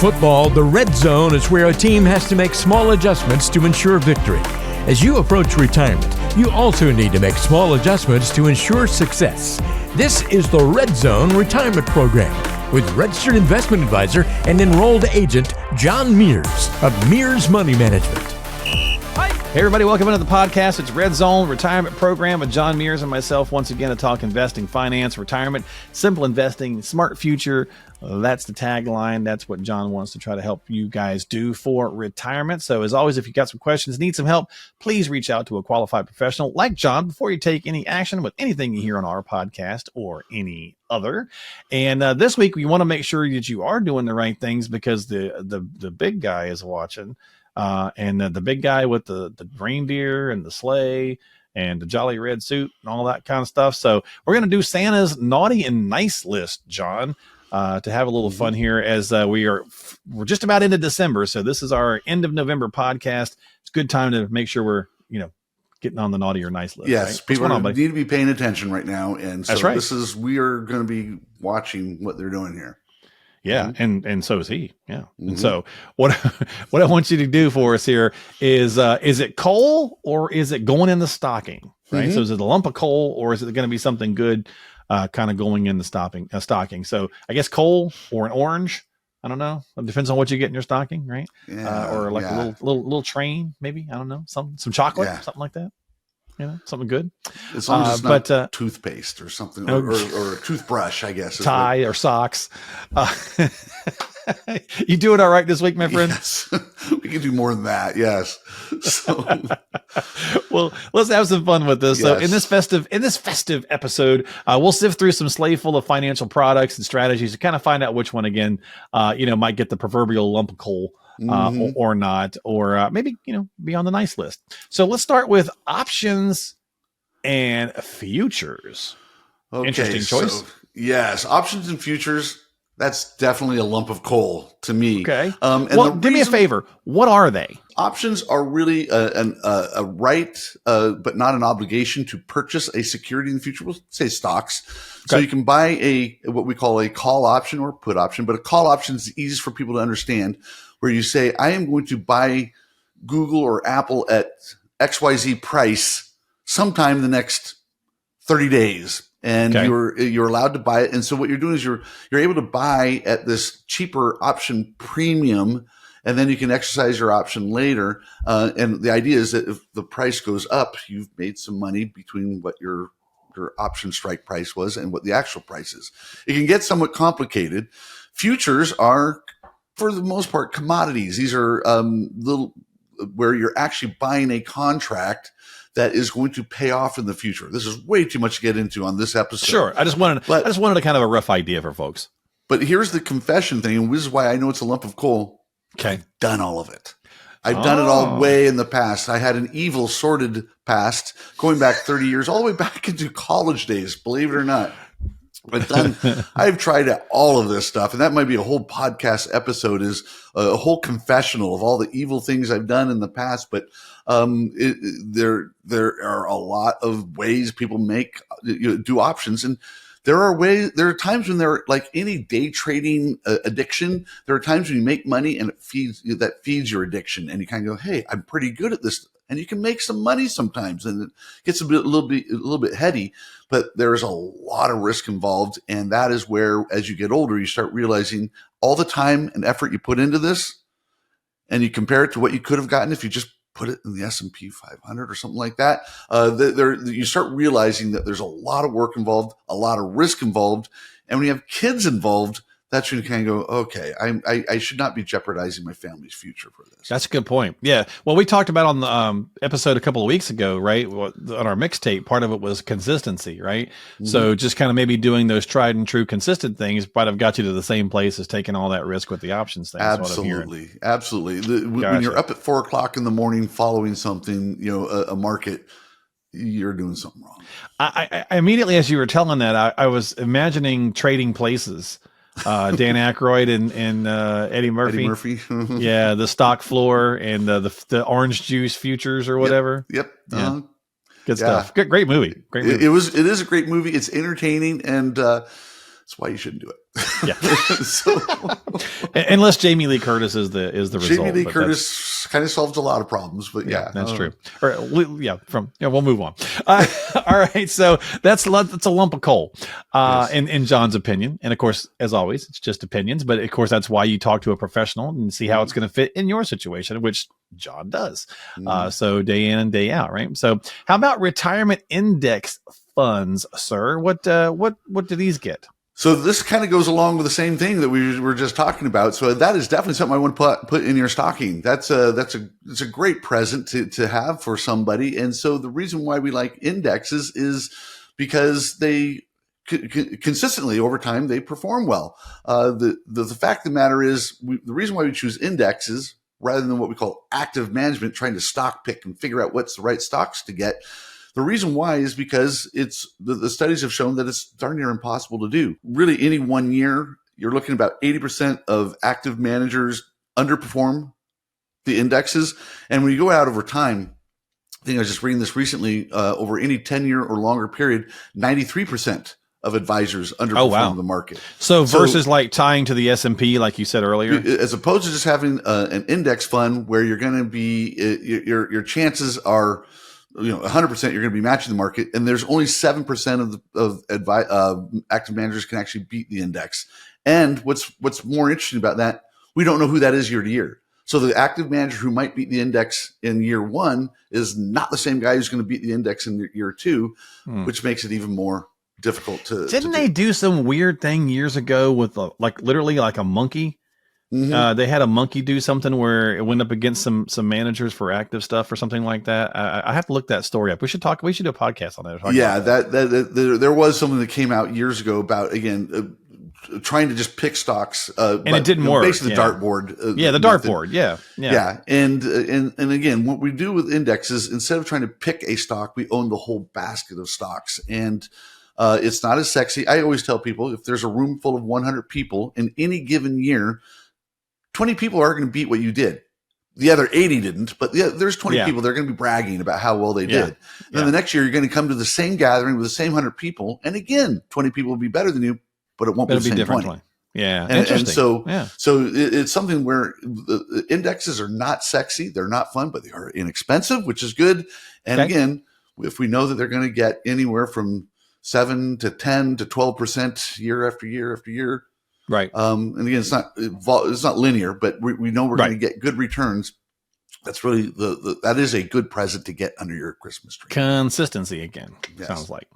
football, the red zone is where a team has to make small adjustments to ensure victory. As you approach retirement, you also need to make small adjustments to ensure success. This is the Red Zone Retirement Program with registered investment advisor and enrolled agent John Mears of Mears Money Management. Hey everybody, welcome into the podcast. It's Red Zone Retirement Program with John Mears and myself once again to talk investing, finance, retirement, simple investing, smart future. That's the tagline. That's what John wants to try to help you guys do for retirement. So as always, if you got some questions, need some help, please reach out to a qualified professional like John before you take any action with anything you hear on our podcast or any other. And this week, we want to make sure that you are doing the right things because the big guy is watching. And the big guy with the reindeer and the sleigh and the jolly red suit and all that kind of stuff. So we're going to do Santa's naughty and nice list, John, to have a little fun here as we're just about into December. So this is our end of November podcast. It's a good time to make sure we're, getting on the naughty or nice list. Yes. Right? People need to be paying attention right now. And so That's right. we are going to be watching what they're doing here. Yeah, and so is he. Yeah, and so what I want you to do for us here is it coal or is it going in the stocking? Right. So is it a lump of coal or is it going to be something good, kind of going in the stocking? So I guess coal or an orange. I don't know. It depends on what you get in your stocking, right? Yeah, or like a little train, maybe. I don't know. Some chocolate, something like that. Something good. As long as it's not toothpaste or something, or a toothbrush, I guess. Tie or socks. You doing all right this week, my friend? Yes. We can do more than that. Yes. So, well, let's have some fun with this. Yes. So in this festive episode, we'll sift through some sleigh-full of financial products and strategies to kind of find out which one again, might get the proverbial lump of coal. Or not, or maybe, be on the nice list. So let's start with options and futures. Okay, interesting choice. So, yes. Options and futures. That's definitely a lump of coal to me. Okay. Do me a favor. What are they? Options are really a right, but not an obligation to purchase a security in the future. We'll say stocks. Okay. So you can buy what we call a call option or put option, but a call option is the easiest for people to understand, where you say, I am going to buy Google or Apple at XYZ price sometime in the next 30 days. And you're allowed to buy it. And so what you're doing is you're able to buy at this cheaper option premium, and then you can exercise your option later. And the idea is that if the price goes up, you've made some money between what your option strike price was and what the actual price is. It can get somewhat complicated. Futures are, for the most part, commodities. These are where you're actually buying a contract that is going to pay off in the future. This is way too much to get into on this episode. Sure. I just wanted a kind of a rough idea for folks. But here's the confession thing, and this is why I know it's a lump of coal. Okay. I've done all of it. I've done it all way in the past. I had an evil, sordid past going back 30 years, all the way back into college days, believe it or not. I've tried all of this stuff, and that might be a whole podcast episode, is a whole confessional of all the evil things I've done in the past. But there are a lot of ways people do options, and there are times when they're like any day trading addiction. There are times when you make money and that feeds your addiction, and you kind of go, "Hey, I'm pretty good at this." And you can make some money sometimes, and it gets a little bit heady, but there's a lot of risk involved. And that is where, as you get older, you start realizing all the time and effort you put into this, and you compare it to what you could have gotten if you just put it in the S&P 500 or something like that. You start realizing that there's a lot of work involved, a lot of risk involved. And when you have kids involved, that's when you kind of go, okay, I should not be jeopardizing my family's future for this. That's a good point. Yeah. Well, we talked about on the episode a couple of weeks ago, right? On our mixtape, part of it was consistency, right? Mm-hmm. So just kind of maybe doing those tried and true consistent things might have got you to the same place as taking all that risk with the options thing. Absolutely. Absolutely. When you're up at 4:00 in the morning following something, a market, you're doing something wrong. I immediately, as you were telling that, I was imagining trading places. Dan Aykroyd and Eddie Murphy. Yeah, the stock floor and the orange juice futures or whatever. Yep. Yeah. Good stuff. Great movie. It is a great movie. It's entertaining, and That's why you shouldn't do it. Yeah. So, unless Jamie Lee Curtis is the result. Jamie Lee Curtis kind of solves a lot of problems, but yeah, that's true. We'll move on. All right. So that's a lump of coal, Yes. in John's opinion. And of course, as always, it's just opinions, but of course, that's why you talk to a professional and see how it's going to fit in your situation, which John does. So day in and day out. Right. So how about retirement index funds, sir? What do these get? So this kind of goes along with the same thing that we were just talking about. So that is definitely something I want to put in your stocking. It's a great present to have for somebody. And so the reason why we like indexes is because they consistently over time, they perform well. The fact of the matter is the reason why we choose indexes rather than what we call active management, trying to stock pick and figure out what's the right stocks to get. The reason why is because the studies have shown that it's darn near impossible to do. Really, any 1 year, you're looking at about 80% of active managers underperform the indexes. And when you go out over time, I think I was just reading this recently, over any 10-year or longer period, 93% of advisors underperform the market. So versus like tying to the S&P, like you said earlier, as opposed to just having an index fund where you're going to be, your chances are, 100% you're going to be matching the market, and there's only 7% of active managers can actually beat the index. And what's more interesting about that, we don't know who that is year to year. So the active manager who might beat the index in year one is not the same guy who's going to beat the index in year two, which makes it even more difficult to. Didn't they do some weird thing years ago with literally like a monkey? Mm-hmm. They had a monkey do something where it went up against some managers for active stuff or something like that. I have to look that story up. We should do a podcast on that. Yeah, there was something that came out years ago about, again, trying to just pick stocks. And it didn't work. Basically the dartboard. The dartboard. Yeah. And again, what we do with indexes, instead of trying to pick a stock, we own the whole basket of stocks. And it's not as sexy. I always tell people, if there's a room full of 100 people in any given year, 20 people are going to beat what you did. The other 80 didn't, but there's 20 people. They're going to be bragging about how well they did. Then the next year, you're going to come to the same gathering with the same 100 people. And again, 20 people will be better than you, but it won't be the same 20. Yeah. And so it's something where the indexes are not sexy. They're not fun, but they are inexpensive, which is good. And again, if we know that they're going to get anywhere from 7 to 10 to 12% year after year after year. Right. And again, it's not linear, but we know we're going to get good returns. That's really that is a good present to get under your Christmas tree. Consistency again, sounds like.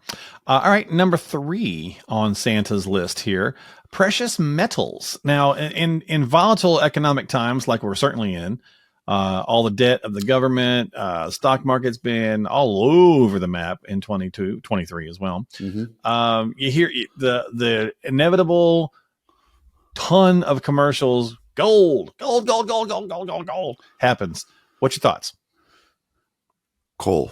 All right. Number 3 on Santa's list here, precious metals. Now in volatile economic times, like we're certainly in, all the debt of the government, stock market's been all over the map in 22, 23 as well. Mm-hmm. You hear the inevitable ton of commercials, gold happens. What's your thoughts? Coal.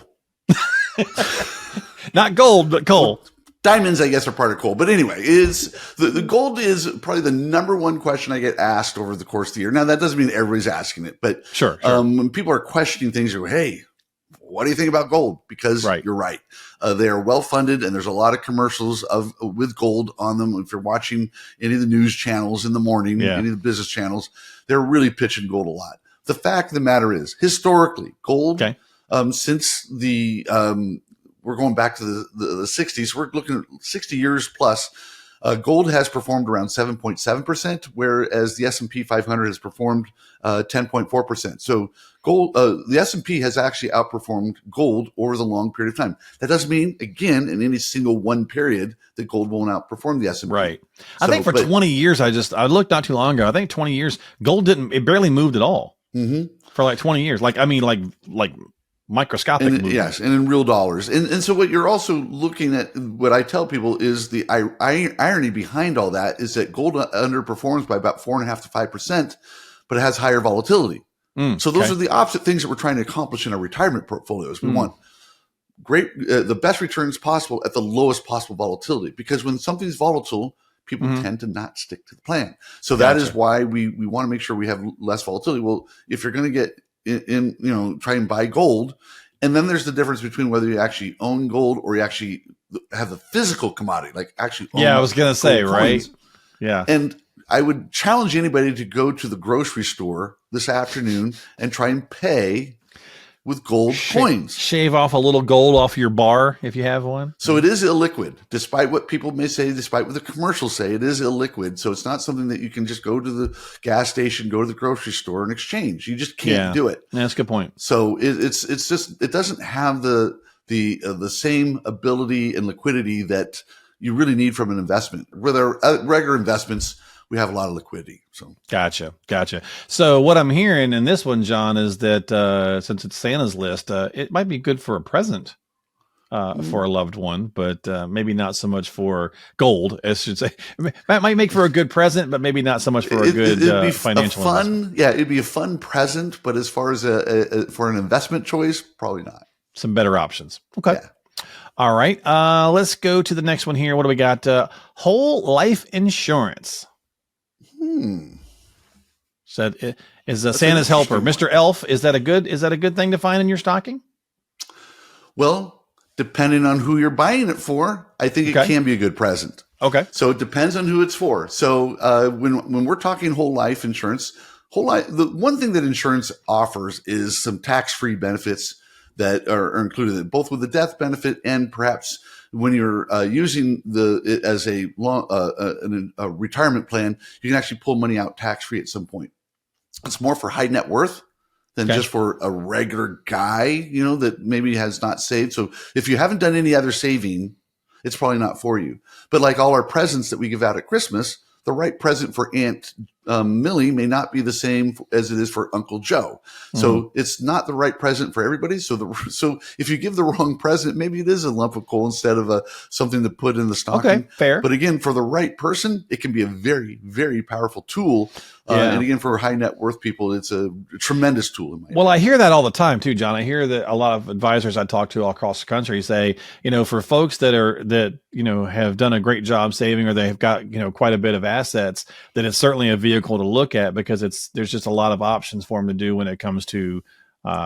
Not gold, but coal. Diamonds, I guess, are part of coal. But anyway, the gold is probably the number one question I get asked over the course of the year. Now, that doesn't mean everybody's asking it, but sure. When people are questioning things, you go, hey, what do you think about gold? Because you're right. They are well-funded, and there's a lot of commercials with gold on them. If you're watching any of the news channels in the morning, any of the business channels, they're really pitching gold a lot. The fact of the matter is, historically, gold, since we're going back to the 60s, we're looking at 60 years plus, gold has performed around 7.7%, whereas the S&P 500 has performed 10.4%. So gold, the S&P has actually outperformed gold over the long period of time. That doesn't mean, again, in any single one period, that gold won't outperform the S&P. Right. I think for 20 years, I looked not too long ago. I think 20 years, gold it barely moved at all for like 20 years. Like microscopic movement. Yes, and in real dollars. And so what you're also looking at, what I tell people is the irony behind all that is that gold underperforms by about 4.5 to 5%, but it has higher volatility. So those are the opposite things that we're trying to accomplish in our retirement portfolios. We want the best returns possible at the lowest possible volatility, because when something's volatile, people tend to not stick to the plan. So that is why we want to make sure we have less volatility. Well, if you're going to get try and buy gold. And then there's the difference between whether you actually own gold or you actually, have the physical commodity, like actually. Yeah, I was going to say, gold right? coins. Yeah. And I would challenge anybody to go to the grocery store this afternoon and try and pay with gold coins. Shave off a little gold off your bar if you have one. So it is illiquid, despite what people may say, despite what the commercials say, it is illiquid. So it's not something that you can just go to the gas station, go to the grocery store and exchange. You just can't do it. Yeah, that's a good point. So it's just, it doesn't have the same ability and liquidity that you really need from an investment. With our regular investments, we have a lot of liquidity. So Gotcha. So what I'm hearing in this one, John, is that since it's Santa's list, it might be good for a present for a loved one, but maybe not so much for gold, I should say. That might make for a good present, but maybe not so much for a good financial investment. Yeah, it'd be a fun present, but as far as for an investment choice, probably not. Some better options. Okay. Yeah. All right. Let's go to the next one here. What do we got? Whole life insurance. So is Santa's helper, Mr. Elf? Is that a good thing to find in your stocking? Well, depending on who you're buying it for, I think it can be a good present. Okay. So it depends on who it's for. So when we're talking whole life insurance, the one thing that insurance offers is some tax-free benefits that are included, both with the death benefit and perhaps when you're using it as a retirement plan, you can actually pull money out tax-free at some point. It's more for high net worth than just for a regular guy, that maybe has not saved. So if you haven't done any other saving, it's probably not for you. But like all our presents that we give out at Christmas, the right present for Aunt Millie may not be the same as it is for Uncle Joe. So it's not the right present for everybody. So if you give the wrong present, maybe it is a lump of coal instead of something to put in the stocking. Okay, fair. But again, for the right person, it can be a very, very powerful tool. And again, for high net worth people, it's a tremendous tool. Well, I hear that all the time too, John. I hear that a lot of advisors I talk to all across the country say, for folks that have done a great job saving, or they have got, quite a bit of assets, that it's certainly a vehicle to look at, because there's just a lot of options for them to do when it comes to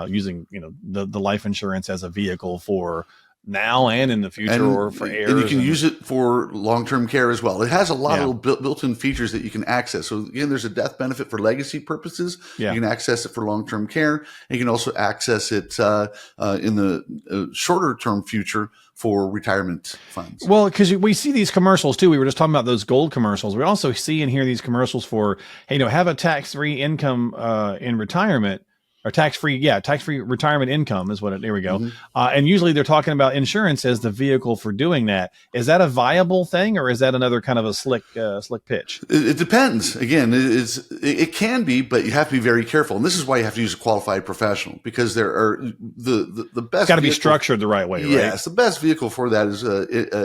using, the life insurance as a vehicle for now and in the future, or for heirs. And you can use it for long-term care as well. It has a lot of built-in features that you can access. So again, there's a death benefit for legacy purposes. You can access it for long-term care. And you can also access it in the shorter-term future for retirement funds. Well, because we see these commercials too. We were just talking about those gold commercials. We also see and hear these commercials for, hey, have a tax-free income in retirement. Or tax-free retirement income is there we go. And usually they're talking about insurance as the vehicle for doing that. Is that a viable thing, or is that another kind of a slick pitch? It depends. Again, it can be, but you have to be very careful. And this is why you have to use a qualified professional, because there are the best. It's got to be structured the right way, right? Yes, the best vehicle for that is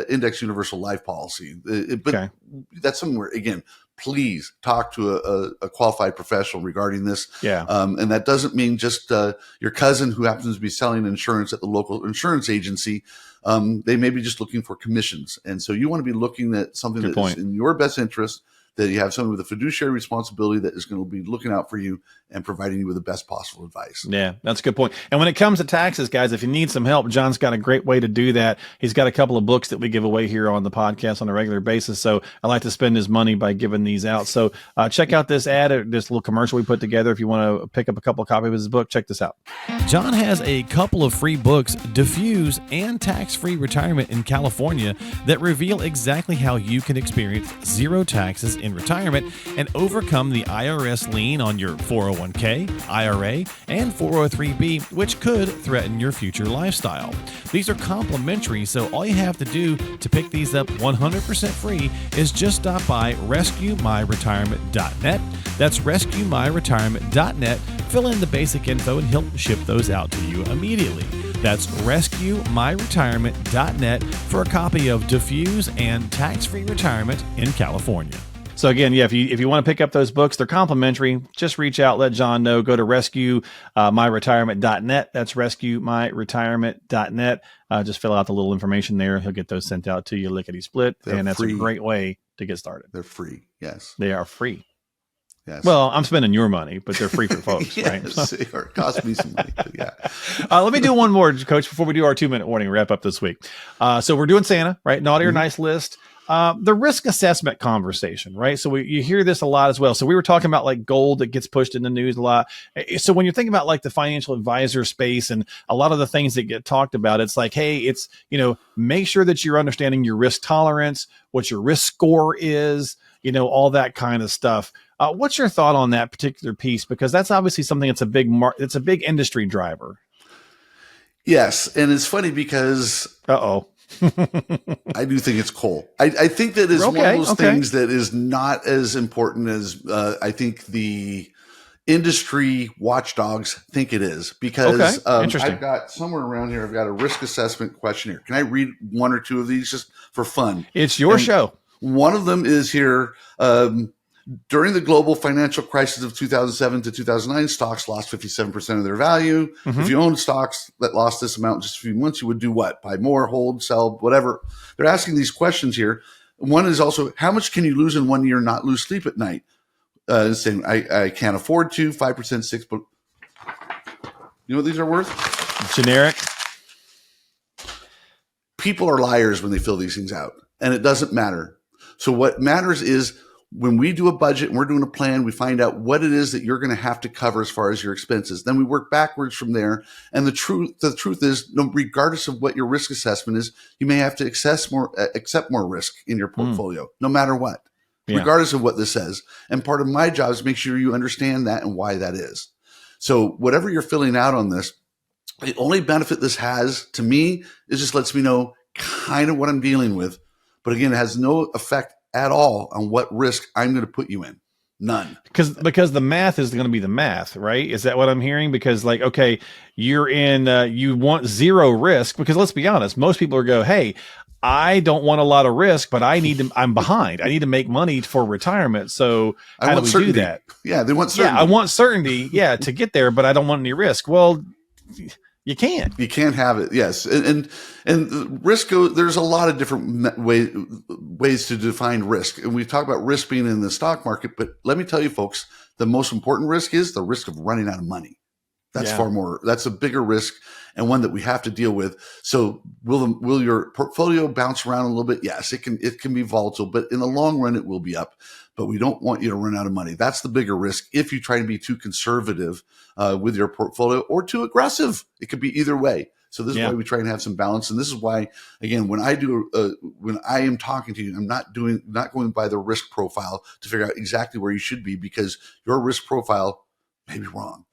index universal life policy. But that's something where, again, please talk to a qualified professional regarding this. And that doesn't mean just your cousin who happens to be selling insurance at the local insurance agency. They may be just looking for commissions. And so you want to be looking at something that's in your best interest, that you have someone with a fiduciary responsibility that is going to be looking out for you and providing you with the best possible advice. Yeah, that's a good point. And when it comes to taxes, guys, if you need some help, John's got a great way to do that. He's got a couple of books that we give away here on the podcast on a regular basis. So I like to spend his money by giving these out. So check out this ad, or this little commercial we put together. If you want to pick up a couple of copies of his book, check this out. John has a couple of free books, Diffuse and Tax-Free Retirement in California, that reveal exactly how you can experience zero taxes in retirement and overcome the IRS lien on your 401k, IRA, and 403b, which could threaten your future lifestyle. These are complimentary, so all you have to do to pick these up 100% free is just stop by rescuemyretirement.net. That's rescuemyretirement.net. Fill in the basic info and he'll ship those out to you immediately. That's rescuemyretirement.net for a copy of Diffuse and Tax-Free Retirement in California. So again, if you want to pick up those books, they're complimentary. Just reach out, let John know. Go to rescuemyretirement.net. That's rescuemyretirement.net. Just fill out the little information there. He'll get those sent out to you lickety split. And that's free. A great way to get started. They're free. Yes. They are free. Yes. Well, I'm spending your money, but they're free for folks, right? Yes, it cost me some money, but yeah. Let me do one more, Coach, before we do our 2-minute warning wrap up this week. So we're doing Santa, right? Naughty or nice list. The risk assessment conversation, right? So you hear this a lot as well. So we were talking about like gold that gets pushed in the news a lot. So when you're thinking about like the financial advisor space and a lot of the things that get talked about, it's like, hey, it's, make sure that you're understanding your risk tolerance, what your risk score is, all that kind of stuff. What's your thought on that particular piece? Because that's obviously something that's it's a big industry driver. Yes. And it's funny because I do think it's coal. I think that is one of those things that is not as important as I think the industry watchdogs think it is, because I've got somewhere around here, I've got a risk assessment questionnaire. Can I read one or two of these just for fun? It's your show. One of them is here. During the global financial crisis of 2007 to 2009, stocks lost 57% of their value. If you own stocks that lost this amount in just a few months, you would do what? Buy more, hold, sell, whatever. They're asking these questions here. One is also, how much can you lose in 1 year, not lose sleep at night? Saying, I can't afford to, 5%, 6%. But you know what these are worth? Generic. People are liars when they fill these things out, and it doesn't matter. So what matters is, when we do a budget and we're doing a plan, we find out what it is that you're going to have to cover as far as your expenses. Then we work backwards from there. And the truth is, regardless of what your risk assessment is, you may have to accept more risk in your portfolio, no matter what, regardless of what this says. And part of my job is make sure you understand that and why that is. So whatever you're filling out on this, the only benefit this has to me is just lets me know kind of what I'm dealing with. But again, it has no effect at all on what risk I'm going to put you in. None. Because the math is going to be the math, right? Is that what I'm hearing? Because like, okay, you're in, you want zero risk, because let's be honest, most people are go, hey, I don't want a lot of risk, but I'm behind. I need to make money for retirement. So how do we do that? Yeah. They want certainty. Yeah. I want certainty. Yeah. To get there, but I don't want any risk. Well, you can't have it. Yes. And risk there's a lot of different ways to define risk. And we talk about risk being in the stock market, but let me tell you folks, the most important risk is the risk of running out of money. That's a bigger risk, and one that we have to deal with. So will your portfolio bounce around a little bit? Yes, it can be volatile, but in the long run, it will be up. But we don't want you to run out of money. That's the bigger risk. If you try to be too conservative with your portfolio or too aggressive, it could be either way. So this is why we try and have some balance. And this is why, again, when I am talking to you, I'm not going by the risk profile to figure out exactly where you should be, because your risk profile may be wrong.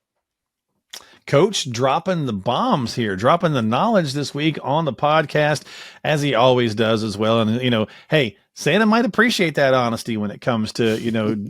Coach dropping the bombs here, dropping the knowledge this week on the podcast, as he always does as well. And, hey, Santa might appreciate that honesty when it comes to,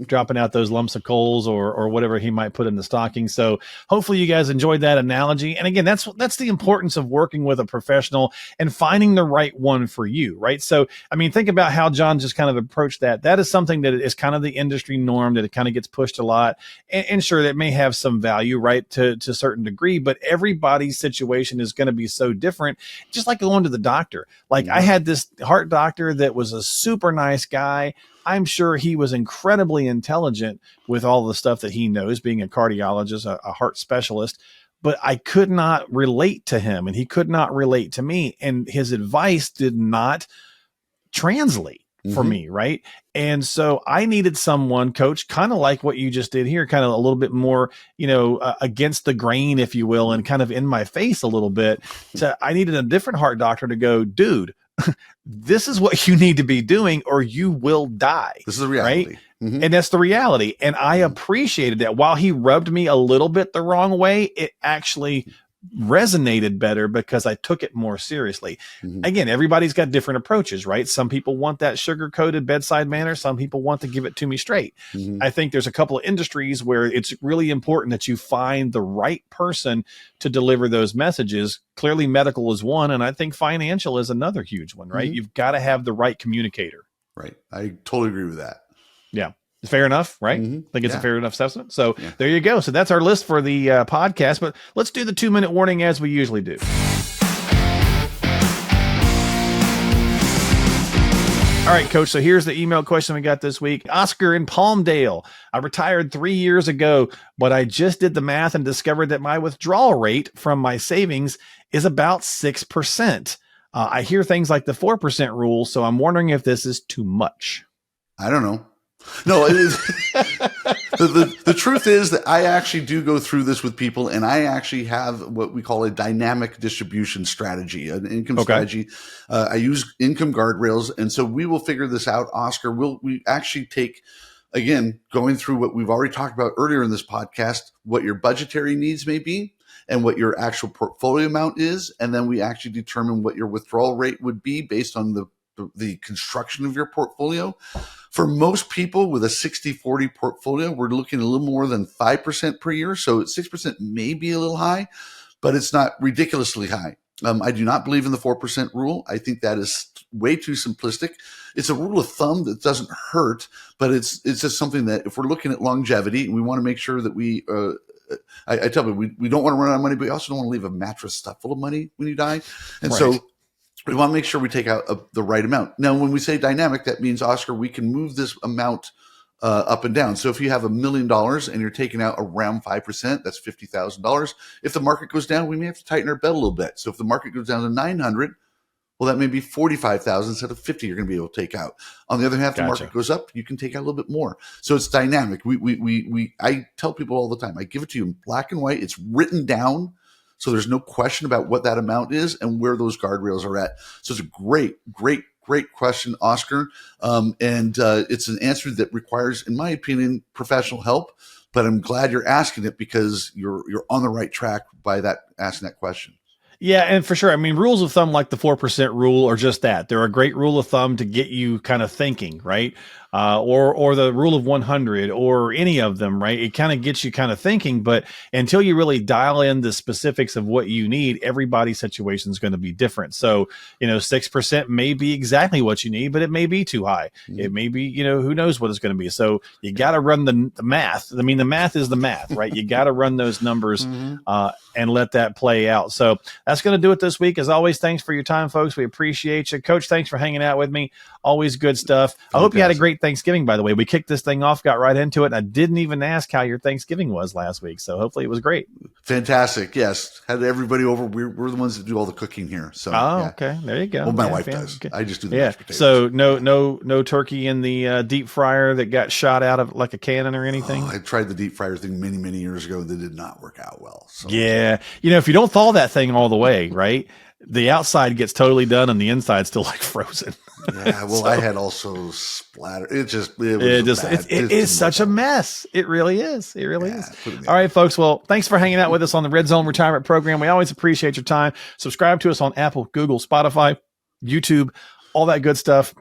dropping out those lumps of coals or whatever he might put in the stocking. So hopefully you guys enjoyed that analogy. And again, that's the importance of working with a professional and finding the right one for you, right? So, I mean, think about how John just kind of approached that. That is something that is kind of the industry norm, that it kind of gets pushed a lot. And sure, that may have some value, right, to a certain degree, but everybody's situation is going to be so different. Just like going to the doctor. Like I had this heart doctor that was a super nice guy. I'm sure he was incredibly intelligent with all the stuff that he knows, being a cardiologist, a heart specialist, but I could not relate to him and he could not relate to me. And his advice did not translate for me. Right. And so I needed someone, Coach, kind of like what you just did here, kind of a little bit more, against the grain, if you will, and kind of in my face a little bit. I needed a different heart doctor to go, dude, this is what you need to be doing or you will die. This is the reality. Right? And that's the reality. And I appreciated that. While he rubbed me a little bit the wrong way, it actually resonated better because I took it more seriously. Again, everybody's got different approaches, right? Some people want that sugar-coated bedside manner. Some people want to give it to me straight. I think there's a couple of industries where it's really important that you find the right person to deliver those messages. Clearly, medical is one, and I think financial is another huge one, right? You've got to have the right communicator. Right. I totally agree with that. Yeah. Fair enough, right? I think it's a fair enough assessment. So there you go. So that's our list for the podcast, but let's do the 2-minute warning as we usually do. All right, Coach. So here's the email question we got this week. Oscar in Palmdale. I retired 3 years ago, but I just did the math and discovered that my withdrawal rate from my savings is about 6%. I hear things like the 4% rule, so I'm wondering if this is too much. I don't know. No, it is. The truth is that I actually do go through this with people, and I actually have what we call a dynamic distribution strategy, an income strategy. I use income guardrails, and so we will figure this out. Oscar, we actually take, again, going through what we've already talked about earlier in this podcast, what your budgetary needs may be and what your actual portfolio amount is, and then we actually determine what your withdrawal rate would be based on the construction of your portfolio. For most people with a 60-40 portfolio, we're looking at a little more than 5% per year. So 6% may be a little high, but it's not ridiculously high. I do not believe in the 4% rule. I think that is way too simplistic. It's a rule of thumb that doesn't hurt, but it's just something that if we're looking at longevity, we want to make sure that we I tell people we don't want to run out of money, but we also don't want to leave a mattress stuffed full of money when you die. And so we want to make sure we take out the right amount. Now, when we say dynamic, that means, Oscar, we can move this amount up and down. So if you have $1 million and you're taking out around 5%, that's $50,000. If the market goes down, we may have to tighten our belt a little bit. So if the market goes down to 900, well, that may be 45,000 instead of 50 you're going to be able to take out. On the other hand, if the market goes up, you can take out a little bit more. So it's dynamic. I tell people all the time, I give it to you in black and white. It's written down. So there's no question about what that amount is and where those guardrails are at. So it's a great question, Oscar. It's an answer that requires, in my opinion, professional help. But I'm glad you're asking it because you're on the right track by asking that question. Yeah, and for sure. I mean, rules of thumb like the 4% rule are just that. They're a great rule of thumb to get you kind of thinking, right? Or the rule of 100 or any of them, right? It kind of gets you kind of thinking, but until you really dial in the specifics of what you need, everybody's situation is going to be different. So, 6% may be exactly what you need, but it may be too high. Mm-hmm. It may be, who knows what it's going to be. So you got to run the math. I mean, the math is the math, right? You got to run those numbers and let that play out. So that's going to do it this week. As always, thanks for your time, folks. We appreciate you. Coach, thanks for hanging out with me. Always good stuff. I hope you had a great Thanksgiving, by the way. We kicked this thing off, got right into it, and I didn't even ask how your Thanksgiving was last week. So hopefully it was great. Fantastic. Yes. Had everybody over. We're the ones that do all the cooking here. So okay. There you go. Well, my wife does. Okay. I just do the mashed potatoes. So no turkey in the deep fryer that got shot out of like a cannon or anything? I tried the deep fryer thing many, many years ago. That did not work out well. So. Yeah. If you don't thaw that thing all the way, right, the outside gets totally done and the inside's still like frozen. Yeah, well, I had also splatter. It is such a mess. It really is. It really is. All right, folks. Well, thanks for hanging out with us on the Red Zone Retirement Program. We always appreciate your time. Subscribe to us on Apple, Google, Spotify, YouTube, all that good stuff.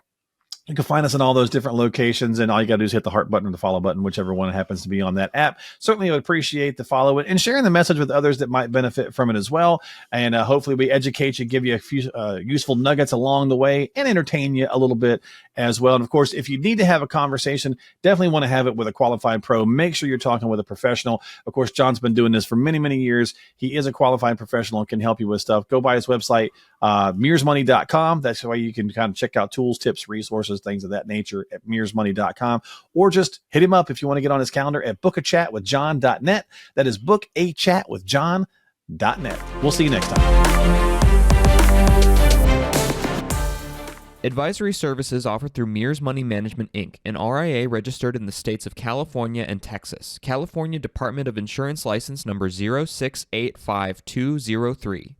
You can find us in all those different locations, and all you got to do is hit the heart button or the follow button, whichever one happens to be on that app. Certainly would appreciate the follow it and sharing the message with others that might benefit from it as well. And hopefully we educate you, give you a few useful nuggets along the way, and entertain you a little bit as well. And of course, if you need to have a conversation, definitely want to have it with a qualified pro. Make sure you're talking with a professional. Of course, John's been doing this for many, many years. He is a qualified professional and can help you with stuff. Go by his website, mearsmoney.com. That's why you can kind of check out tools, tips, resources, things of that nature at mearsmoney.com, or just hit him up if you want to get on his calendar at bookachatwithjohn.net. That is bookachatwithjohn.net. We'll see you next time. Advisory services offered through Mears Money Management, Inc., an RIA registered in the states of California and Texas. California Department of Insurance License number 0685203.